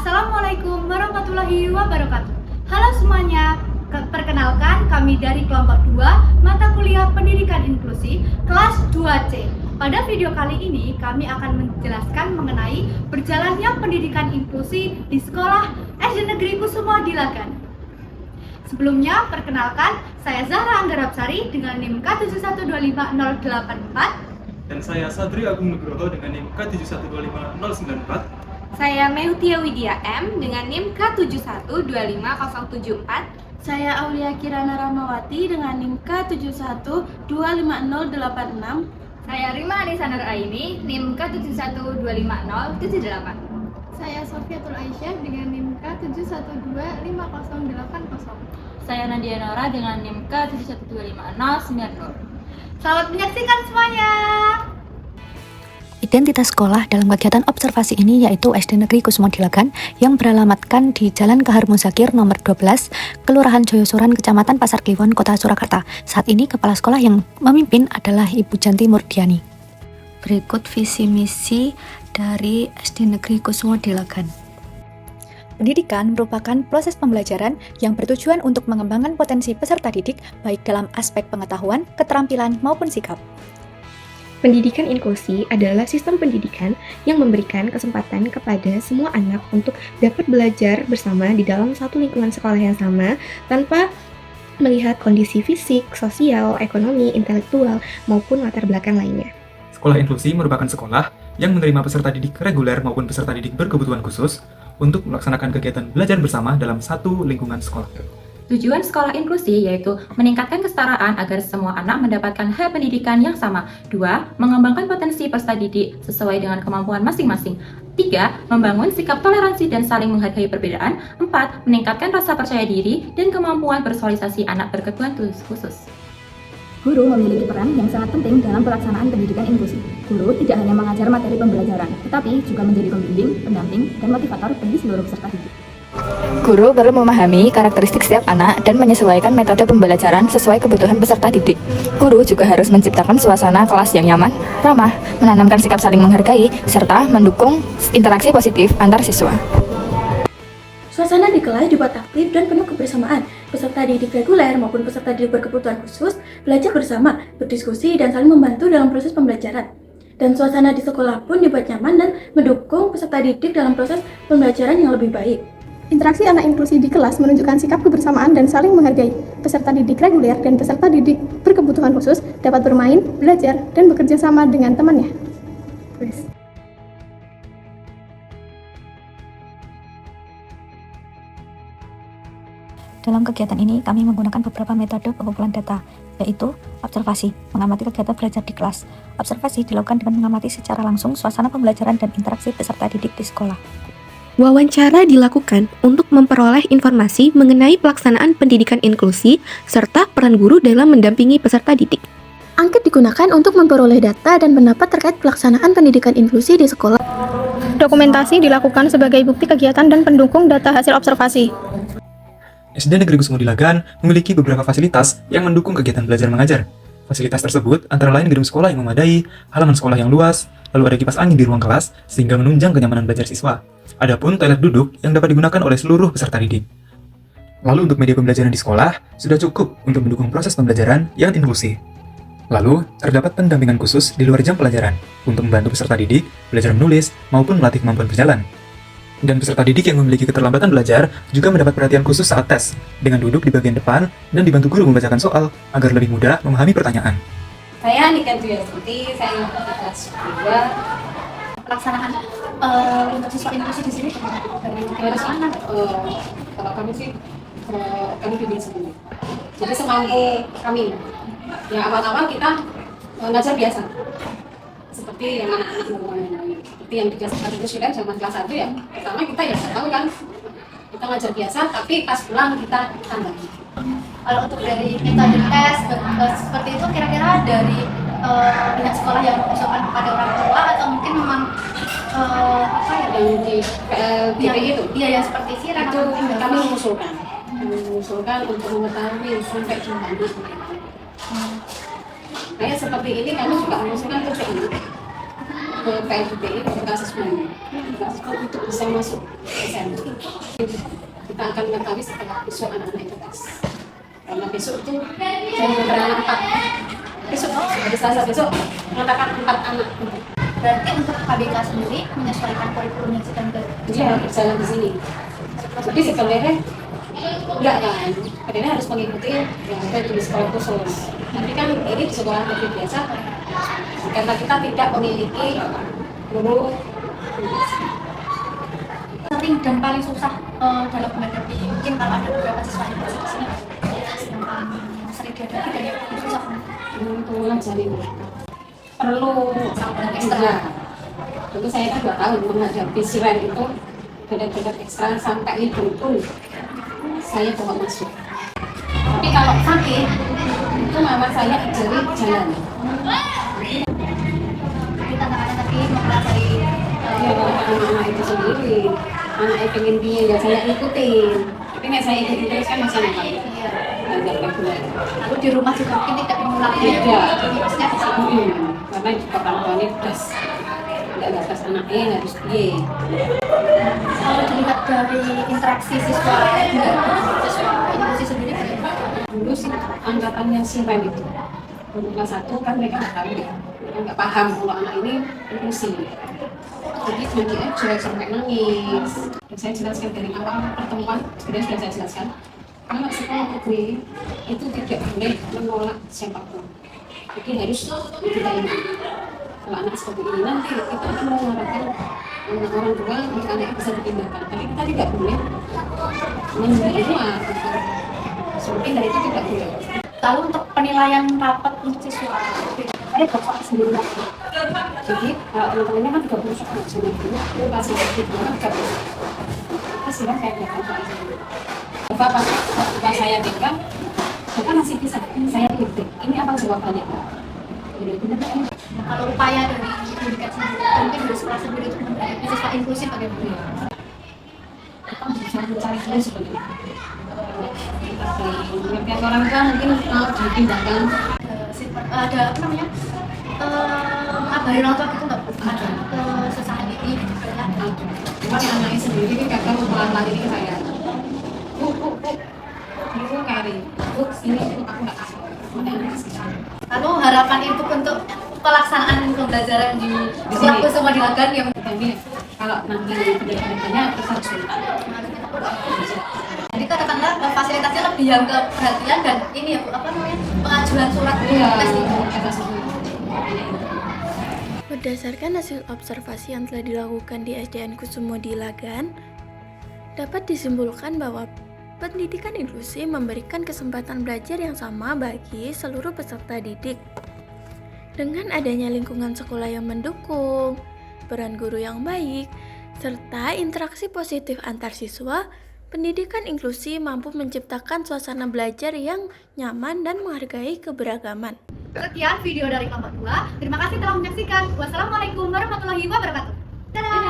Assalamualaikum warahmatullahi wabarakatuh. Halo semuanya, perkenalkan kami dari kelompok 2 mata kuliah Pendidikan Inklusi kelas 2C. Pada video kali ini kami akan menjelaskan mengenai berjalannya pendidikan inklusi di sekolah SD Negeri Kusumo Dilagan. Sebelumnya, perkenalkan, saya Zahra Anggarapsari dengan NIM K7125084. Dan saya Sadri Agung Nugroho dengan NIM K7125094. Saya Meutia Widya M dengan NIM K7125074. Saya Aulia Kirana Rahmawati dengan NIM K7125086. Saya Rima Anisanar Aini NIM K7125078. Saya Sofiatul Aisyah dengan NIM K7125080. Saya Nadia Nora dengan NIM K7125090. Selamat menyaksikan semuanya. Identitas sekolah dalam kegiatan observasi ini yaitu SD Negeri Kusumo Dilagan yang beralamatkan di Jalan Kahar Muzakir nomor 12, Kelurahan Joyosoran, Kecamatan Pasar Kliwon, Kota Surakarta. Saat ini kepala sekolah yang memimpin adalah Ibu Janti Murdiani. Berikut visi misi dari SD Negeri Kusumo Dilagan. Pendidikan merupakan proses pembelajaran yang bertujuan untuk mengembangkan potensi peserta didik baik dalam aspek pengetahuan, keterampilan maupun sikap. Pendidikan inklusi adalah sistem pendidikan yang memberikan kesempatan kepada semua anak untuk dapat belajar bersama di dalam satu lingkungan sekolah yang sama tanpa melihat kondisi fisik, sosial, ekonomi, intelektual, maupun latar belakang lainnya. Sekolah inklusi merupakan sekolah yang menerima peserta didik reguler maupun peserta didik berkebutuhan khusus untuk melaksanakan kegiatan belajar bersama dalam satu lingkungan sekolah. Tujuan sekolah inklusi yaitu meningkatkan kesetaraan agar semua anak mendapatkan hak pendidikan yang sama. 2. Mengembangkan potensi peserta didik sesuai dengan kemampuan masing-masing. 3. Membangun sikap toleransi dan saling menghargai perbedaan. 4. Meningkatkan rasa percaya diri dan kemampuan bersosialisasi anak berkebutuhan khusus. Guru memiliki peran yang sangat penting dalam pelaksanaan pendidikan inklusi. Guru tidak hanya mengajar materi pembelajaran, tetapi juga menjadi pembimbing, pendamping, dan motivator bagi seluruh peserta didik. Guru perlu memahami karakteristik setiap anak dan menyesuaikan metode pembelajaran sesuai kebutuhan peserta didik. Guru juga harus menciptakan suasana kelas yang nyaman, ramah, menanamkan sikap saling menghargai, serta mendukung interaksi positif antar siswa. Suasana di kelas dibuat aktif dan penuh kebersamaan. Peserta didik reguler maupun peserta didik berkebutuhan khusus belajar bersama, berdiskusi, dan saling membantu dalam proses pembelajaran. Dan suasana di sekolah pun dibuat nyaman dan mendukung peserta didik dalam proses pembelajaran yang lebih baik. Interaksi anak inklusi di kelas menunjukkan sikap kebersamaan dan saling menghargai. Peserta didik reguler dan peserta didik berkebutuhan khusus dapat bermain, belajar, dan bekerja sama dengan temannya. Dalam kegiatan ini, kami menggunakan beberapa metode pengumpulan data, yaitu observasi, mengamati kegiatan belajar di kelas. Observasi dilakukan dengan mengamati secara langsung suasana pembelajaran dan interaksi peserta didik di sekolah. Wawancara dilakukan untuk memperoleh informasi mengenai pelaksanaan pendidikan inklusi serta peran guru dalam mendampingi peserta didik. Angket digunakan untuk memperoleh data dan pendapat terkait pelaksanaan pendidikan inklusi di sekolah. Dokumentasi dilakukan sebagai bukti kegiatan dan pendukung data hasil observasi. SD Negeri Kusumo Dilagan memiliki beberapa fasilitas yang mendukung kegiatan belajar mengajar. Fasilitas tersebut antara lain gedung sekolah yang memadai, halaman sekolah yang luas, lalu ada kipas angin di ruang kelas sehingga menunjang kenyamanan belajar siswa. Adapun toilet duduk yang dapat digunakan oleh seluruh peserta didik. Lalu untuk media pembelajaran di sekolah sudah cukup untuk mendukung proses pembelajaran yang inklusif. Lalu terdapat pendampingan khusus di luar jam pelajaran untuk membantu peserta didik belajar menulis maupun melatih kemampuan berjalan. Dan peserta didik yang memiliki keterlambatan belajar juga mendapat perhatian khusus saat tes, dengan duduk di bagian depan dan dibantu guru membacakan soal agar lebih mudah memahami pertanyaan. Saya Nika Duyarti, saya kelas 2. Pelaksanaan untuk siswa inklusi di sini dari mana? Kalau kami sih kami bimbing sendiri. Jadi semampu kami. Ya awal-awal kita ngajar biasa. Seperti yang anak-anak normal yang lain. Seperti yang di kelas 1 itu sudah zaman kelas 1 ya. Pertama kita ya tahu kan. Kita ngajar biasa tapi pas pulang kita tambahin. Kalau untuk dari metode tes seperti itu kira-kira dari pihak sekolah yang mengusulkan kepada orang tua atau mungkin memang yang di PLBP itu? Iya yang seperti siram itu kami mengusulkan untuk mengetahui sampai di mana. Kayak seperti ini kami juga mengusulkan untuk ini. ke PLDB, ke asesmen untuk bisa masuk SN. Kita akan mengetahui setelah besok anak-anak itu tes. Karena besok itu saya mengantarkan 4. Besok, hari Selasa besok mengantarkan 4 anak. Berarti untuk KBK sendiri menyesuaikan kurikulum yang sedang berjalan di sini. Jadi sebenarnya enggak kan, karena harus mengikuti yang ada di sekolah khusus. Tapi kan ini di sekolah negeri biasa, karena kita tidak memiliki guru. sering dan paling susah dalam menghadapi, mungkin kalau ada beberapa siswa yang masih di sini yang sering dihadapi dan yang paling susah Untuk mengajari perlu ekstra. Dulu saya kan 2 tahun menghadapi siren itu benar-benar ekstra sampai itu pun saya bawa masuk. Tapi kalau sakit itu mama saya ajari jalan. Kita tantangannya tadi mempelajari anak-anak itu sendiri, anaknya pengen dia ya saya ikutin. Tapi nek saya ikutin terus kan masih nakal. Belajar reguler. lalu di rumah juga mungkin tidak mengulangi Maksudnya di sini karena orang tuanya udah nggak batas anaknya harus dia. kalau dilihat dari interaksi siswa dengan siswa inklusi sendiri bagaimana? Dulu sih angkatannya siren itu untuk kelas 1 kan mereka nggak tahu ya, nggak paham kalau anak ini inklusi. Jadi mandi aja sampai nangis. Dan saya jelaskan dari awal pertemuan sudah saya jelaskan kalau sekolah negeri itu tidak boleh menolak siapapun. Jadi harus kita ini kalau anak seperti ini nanti kita akan mengharapkan anak orang tua anak bisa dipindahkan. Tapi kita tidak boleh menerima seperti dari itu tidak boleh. Lalu untuk penilaian rapat untuk siswa Saya bapak sendiri. Jadi teman-temannya kan 30 sekolah jadi itu pasti itu kan 30. Terus saya dapat Bapak saya bilang, Bapak masih bisa. Saya dikdik. Ini apa jawabannya? Benar-benar. kalau upaya dari pendidikan sendiri mungkin dari sekolah sendiri untuk menghadapi siswa inklusif bagaimana? Kita bisa mencari dulu sebenarnya. Pengertian orang tua mungkin mau dipindahkan. Ada apa namanya? Ngabarin orang tua gitu nggak? Ada kesusahan ini gitu ya. Cuma yang anaknya sendiri kan kadang pelan-pelan ini ke saya. Bu, ini kari. Bu, ini aku nggak kasih. Lalu harapan itu untuk pelaksanaan pembelajaran di sekolah semua dilakukan yang Jadi kalau nanti pendidikannya kita harus minta. jadi katakanlah fasilitasnya lebih yang ke perhatian dan ini ya Bu, apa namanya pengajuan surat tes itu. Berdasarkan hasil observasi yang telah dilakukan di SDN Kusumodi Lagan, dapat disimpulkan bahwa pendidikan inklusi memberikan kesempatan belajar yang sama bagi seluruh peserta didik. Dengan adanya lingkungan sekolah yang mendukung, peran guru yang baik, serta interaksi positif antar siswa, pendidikan inklusi mampu menciptakan suasana belajar yang nyaman dan menghargai keberagaman. Sekian video dari kelompok 2. Terima kasih telah menyaksikan. Wassalamualaikum warahmatullahi wabarakatuh. Dadah.